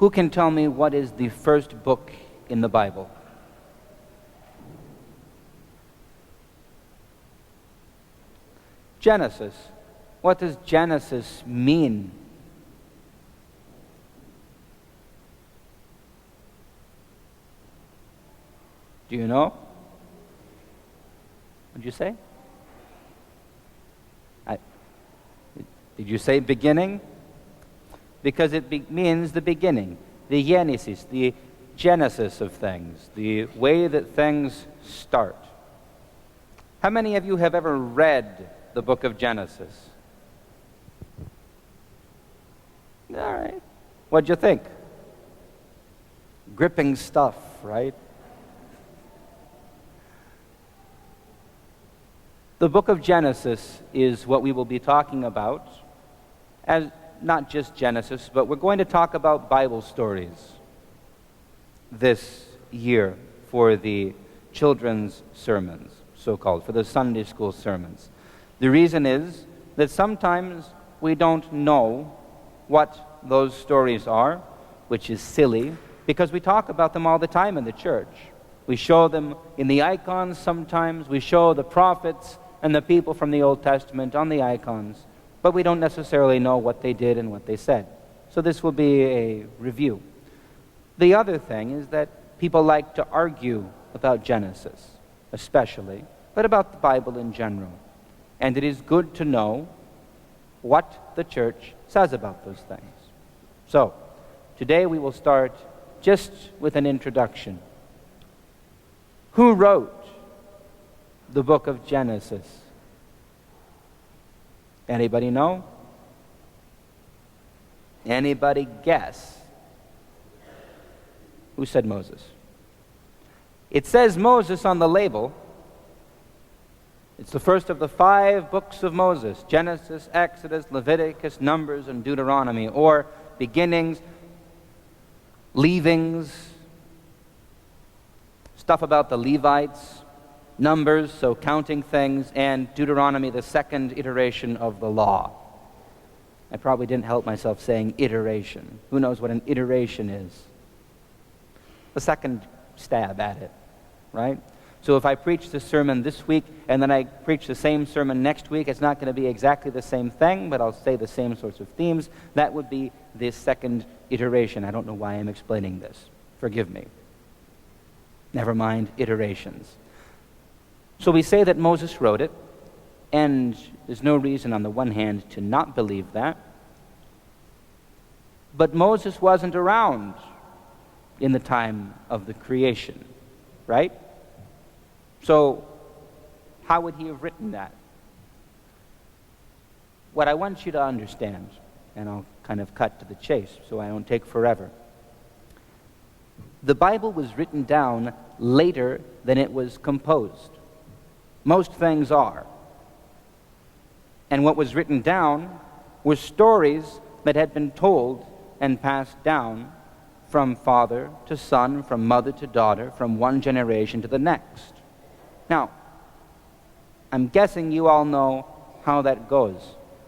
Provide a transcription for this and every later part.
Who can tell me what is the first book in the Bible? Genesis. What does Genesis mean? Do you know? What did you say? Did you say beginning? Because it means the beginning, the genesis, the genesis of things, the way that things start. How many of you have ever read the book of Genesis? All right. What'd you think? Gripping stuff, right? The book of Genesis is what we will be talking about, as not just Genesis, but we're going to talk about Bible stories this year for the children's sermons, so-called, for the Sunday school sermons. The reason is that sometimes we don't know what those stories are, which is silly, because we talk about them all the time in the church. We show them in the icons sometimes. We show the prophets and the people from the Old Testament on the icons, but we don't necessarily know what they did and what they said. So this will be a review. The other thing is that people like to argue about Genesis, especially, but about the Bible in general. And it is good to know what the church says about those things. So, today we will start just with an introduction. Who wrote the book of Genesis? Anybody know? Anybody guess? Who said Moses? It says Moses on the label. It's the first of the 5 books of Moses: Genesis, Exodus, Leviticus, Numbers, and Deuteronomy, or beginnings, leavings, stuff about the Levites, Numbers, so counting things, and Deuteronomy, the second iteration of the law. I probably didn't help myself saying iteration. Who knows what an iteration is? The second stab at it, right? So if I preach the sermon this week and then I preach the same sermon next week, it's not going to be exactly the same thing, but I'll say the same sorts of themes. That would be this second iteration. I don't know why I'm explaining this. Forgive me. Never mind iterations. So we say that Moses wrote it, and there's no reason on the one hand to not believe that. But Moses wasn't around in the time of the creation, right? So how would he have written that? What I want you to understand, and I'll kind of cut to the chase so I don't take forever. The Bible was written down later than it was composed. Most things are. And what was written down were stories that had been told and passed down from father to son, from mother to daughter, from one generation to the next. Now, I'm guessing you all know how that goes.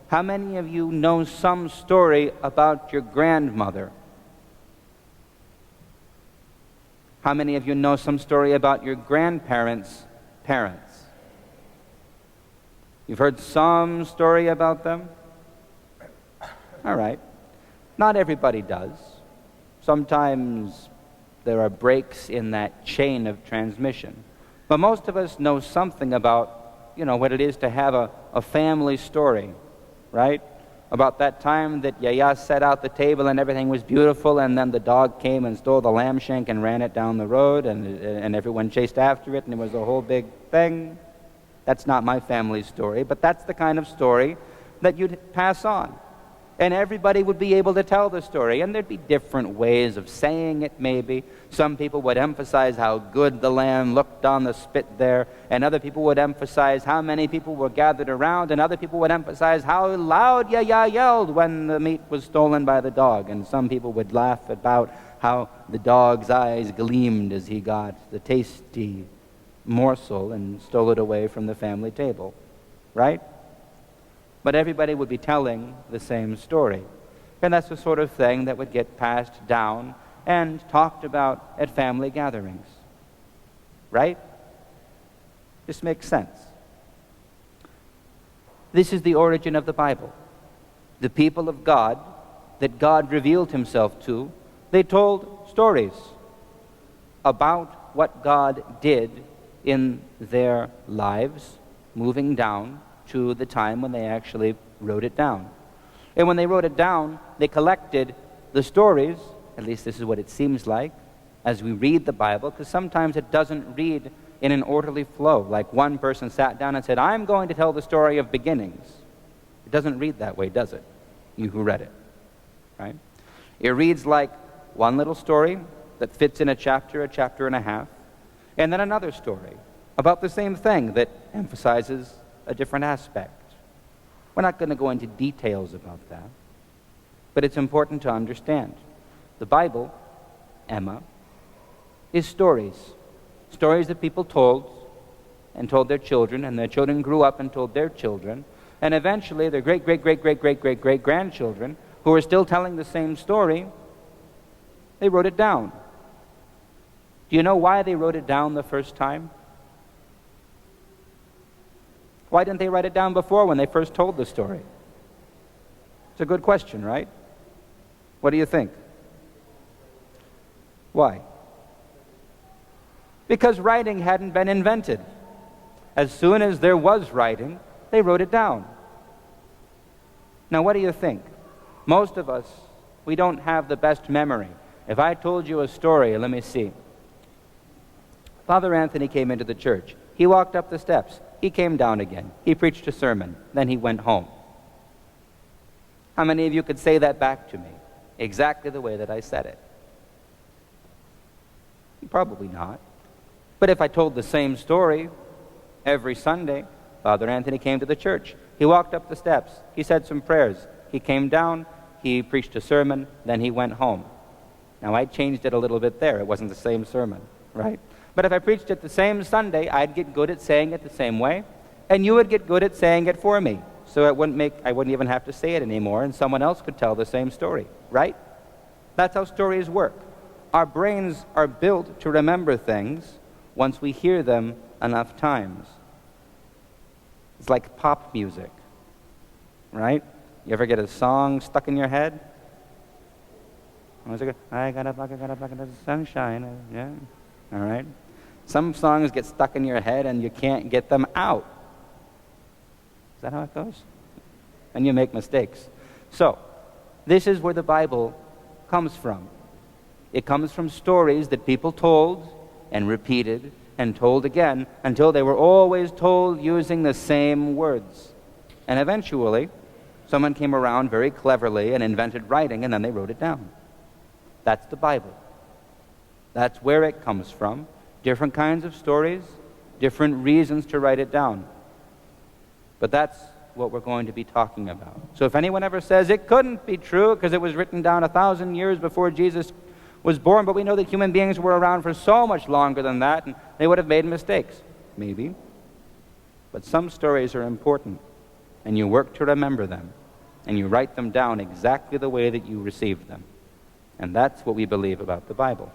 How many of you know some story about your grandmother? How many of you know some story about your grandparents' parents? You've heard some story about them? All right. Not everybody does. Sometimes there are breaks in that chain of transmission. But most of us know something about, what it is to have a family story, right? About that time that Yaya set out the table and everything was beautiful, and then the dog came and stole the lamb shank and ran it down the road, and everyone chased after it, and it was a whole big thing. That's not my family story, but that's the kind of story that you'd pass on. And everybody would be able to tell the story, and there'd be different ways of saying it maybe. Some people would emphasize how good the lamb looked on the spit there, and other people would emphasize how many people were gathered around, and other people would emphasize how loud Yaya yelled when the meat was stolen by the dog, and some people would laugh about how the dog's eyes gleamed as he got the tasty morsel and stole it away from the family table, right? But everybody would be telling the same story. And that's the sort of thing that would get passed down and talked about at family gatherings. Right? This makes sense. This is the origin of the Bible. The people of God that God revealed himself to, they told stories about what God did in their lives, moving down to the time when they actually wrote it down. And when they wrote it down, they collected the stories, at least this is what it seems like, as we read the Bible, because sometimes it doesn't read in an orderly flow, like one person sat down and said, I'm going to tell the story of beginnings. It doesn't read that way, does it? You who read it, right? It reads like one little story that fits in a chapter and a half, and then another story about the same thing that emphasizes a different aspect. We're not going to go into details about that, but it's important to understand. The Bible, Emma, is stories. Stories that people told and told their children, and their children grew up and told their children, and eventually their great-great-great-great-great-great-great-grandchildren, who are still telling the same story, they wrote it down. Do you know why they wrote it down the first time? Why didn't they write it down before when they first told the story? It's a good question, right? What do you think? Why? Because writing hadn't been invented. As soon as there was writing, they wrote it down. Now, what do you think? Most of us, we don't have the best memory. If I told you a story, let me see. Father Anthony came into the church. He walked up the steps. He came down again. He preached a sermon. Then he went home. How many of you could say that back to me? Exactly the way that I said it. Probably not. But if I told the same story every Sunday, Father Anthony came to the church. He walked up the steps. He said some prayers. He came down. He preached a sermon. Then he went home. Now, I changed it a little bit there. It wasn't the same sermon, right? But if I preached it the same Sunday, I'd get good at saying it the same way, and you would get good at saying it for me. So I wouldn't even have to say it anymore, and someone else could tell the same story, right? That's how stories work. Our brains are built to remember things once we hear them enough times. It's like pop music, right? You ever get a song stuck in your head? I got a bucket of sunshine. Yeah, all right. Some songs get stuck in your head and you can't get them out. Is that how it goes? And you make mistakes. So, this is where the Bible comes from. It comes from stories that people told and repeated and told again until they were always told using the same words. And eventually, someone came around very cleverly and invented writing, and then they wrote it down. That's the Bible. That's where it comes from. Different kinds of stories, different reasons to write it down. But that's what we're going to be talking about. So if anyone ever says it couldn't be true because it was written down 1,000 years before Jesus was born, but we know that human beings were around for so much longer than that, and they would have made mistakes. Maybe. But some stories are important, and you work to remember them, and you write them down exactly the way that you received them. And that's what we believe about the Bible.